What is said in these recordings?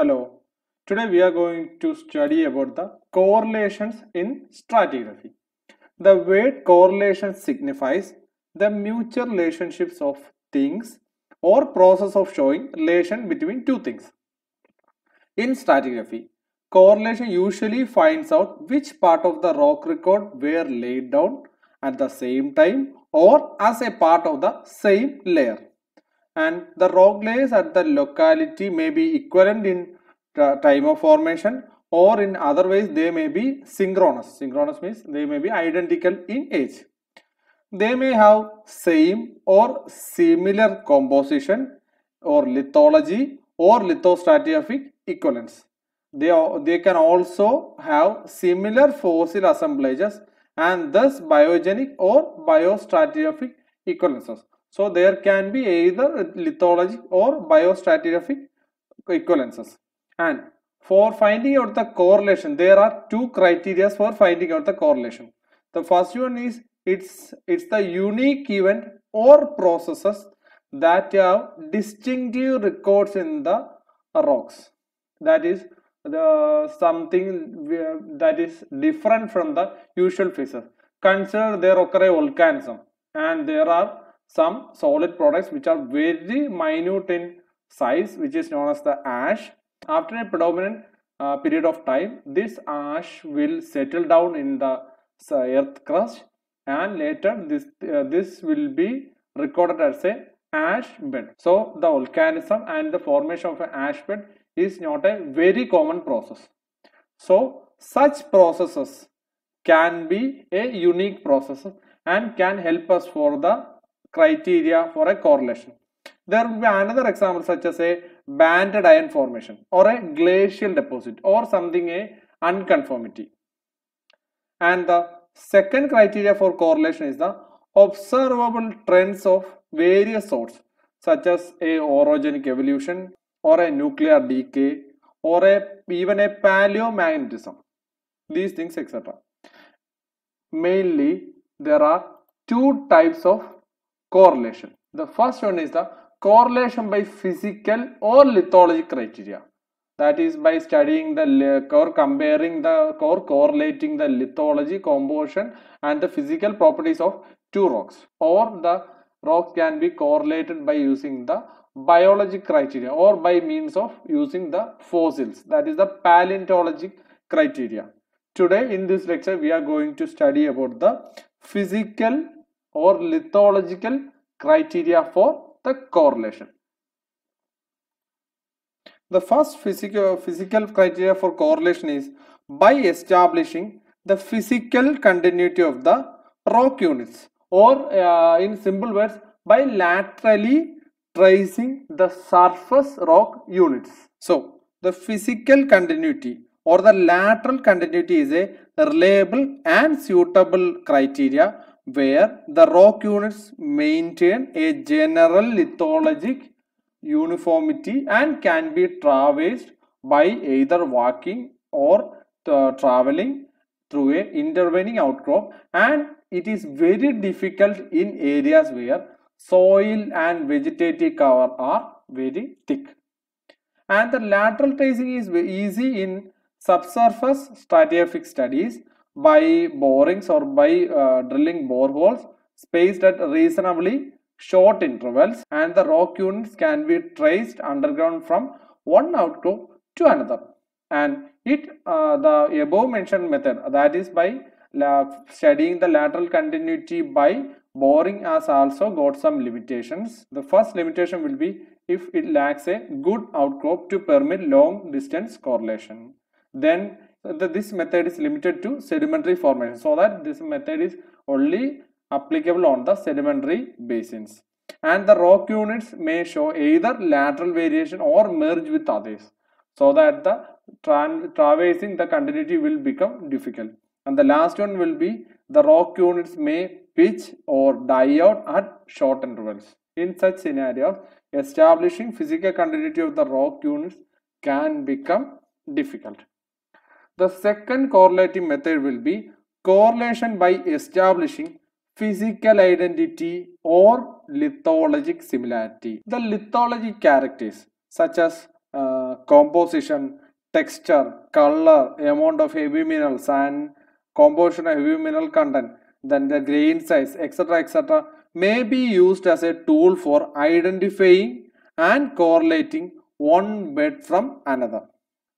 Hello. Today we are going to study about the correlations in stratigraphy. The word correlation signifies the mutual relationships of things or process of showing relation between two things. In stratigraphy, correlation usually finds out which part of the rock record were laid down at the same time or as a part of the same layer. And the rock layers at the locality may be equivalent in time of formation, or in other ways they may be synchronous. Synchronous means they may be identical in age. They may have same or similar composition or lithology or lithostratigraphic equivalence. They can also have similar fossil assemblages and thus biogenic or biostratigraphic equivalences. So there can be either lithologic or biostratigraphic equivalences. And for finding out the correlation, there are two criteria for finding out the correlation. The first one is it's the unique event or processes that have distinctive records in the rocks. That is the something that is different from the usual phases. Consider there occur a volcanism, and there are some solid products which are very minute in size, which is known as the ash. After a predominant period of time, this ash will settle down in the earth crust, and later this will be recorded as a ash bed. So the volcanism and the formation of an ash bed is not a very common process. So such processes can be a unique process and can help us for the criteria for a correlation. There will be another example such as a banded iron formation or a glacial deposit or something a unconformity. And the second criteria for correlation is the observable trends of various sorts such as a orogenic evolution or a nuclear decay or even a paleomagnetism. These things, etc. Mainly there are two types of correlation. The first one is the correlation by physical or lithologic criteria. That is by studying the or comparing the or correlating the lithology, composition and the physical properties of two rocks. Or the rocks can be correlated by using the biologic criteria or by means of using the fossils. That is the paleontologic criteria. Today in this lecture we are going to study about the physical or lithological criteria for the correlation. The first physical criteria for correlation is by establishing the physical continuity of the rock units, or in simple words, by laterally tracing the surface rock units. So the physical continuity or the lateral continuity is a reliable and suitable criteria where the rock units maintain a general lithologic uniformity and can be traversed by either walking or traveling through a intervening outcrop, and it is very difficult in areas where soil and vegetative cover are very thick. And the lateral tracing is easy in subsurface stratigraphic studies by borings or by drilling boreholes spaced at reasonably short intervals, and the rock units can be traced underground from one outcrop to another. And the above mentioned method, that is by studying the lateral continuity by boring, has also got some limitations. The first limitation will be if it lacks a good outcrop to permit long distance correlation. Then this method is limited to sedimentary formation, so that this method is only applicable on the sedimentary basins, and the rock units may show either lateral variation or merge with others, so that the traversing the continuity will become difficult. And the last one will be the rock units may pitch or die out at short intervals. In such scenarios, establishing physical continuity of the rock units can become difficult. The second correlative method will be correlation by establishing physical identity or lithologic similarity. The lithologic characters such as composition, texture, color, amount of heavy minerals and composition of heavy mineral content, then the grain size, etc., may be used as a tool for identifying and correlating one bed from another.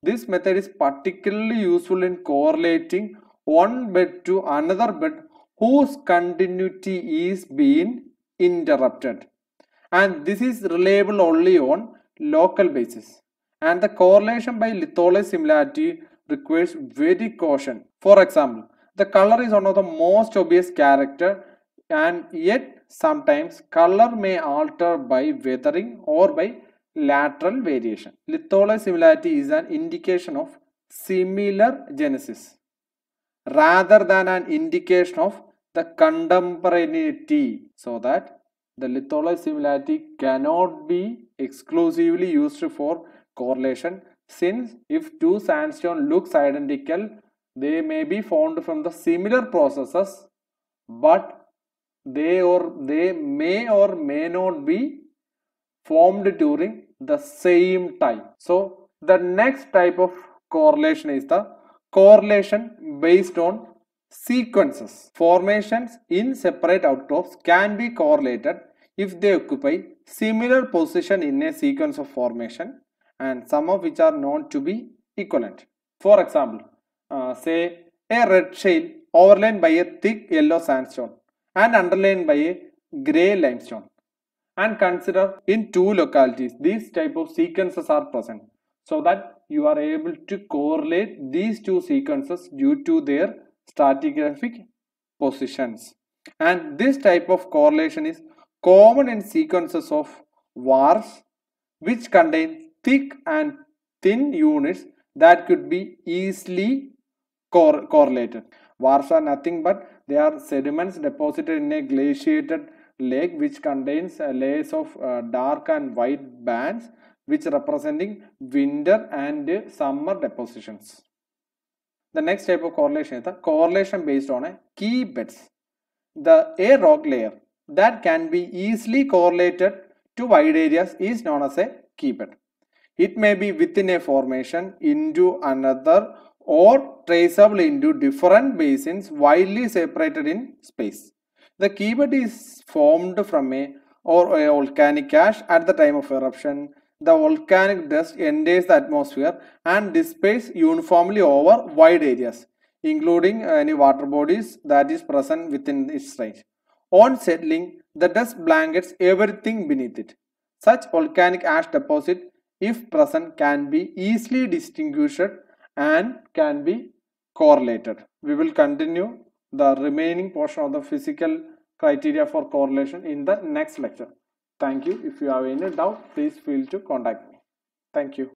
This method is particularly useful in correlating one bed to another bed whose continuity is being interrupted, and this is reliable only on local basis, and the correlation by lithologic similarity requires very caution. For example, the color is one of the most obvious character, and yet sometimes color may alter by weathering or by lateral variation. Lithologic similarity is an indication of similar genesis rather than an indication of the contemporaneity, so that the lithologic similarity cannot be exclusively used for correlation, since if two sandstone looks identical, they may be formed from the similar processes, but they may or may not be formed during the same time. So the next type of correlation is the correlation based on sequences. Formations in separate outcrops can be correlated if they occupy similar position in a sequence of formation, and some of which are known to be equivalent. For example, say a red shale overlain by a thick yellow sandstone and underlain by a grey limestone, and consider in two localities these type of sequences are present, so that you are able to correlate these two sequences due to their stratigraphic positions. And this type of correlation is common in sequences of wars which contain thick and thin units that could be easily correlated. Wars are nothing but they are sediments deposited in a glaciated lake which contains layers of dark and white bands which representing winter and summer depositions. The next type of correlation is the correlation based on a key beds. A rock layer that can be easily correlated to wide areas is known as a key bed. It may be within a formation, into another, or traceable into different basins widely separated in space. The key bed is formed from a volcanic ash at the time of eruption. The volcanic dust enters the atmosphere and dissipates uniformly over wide areas, including any water bodies that is present within its range. On settling, the dust blankets everything beneath it. Such volcanic ash deposit, if present, can be easily distinguished and can be correlated. We will continue the remaining portion of the physical criteria for correlation in the next lecture. Thank you. If you have any doubt, please feel to contact me. Thank you.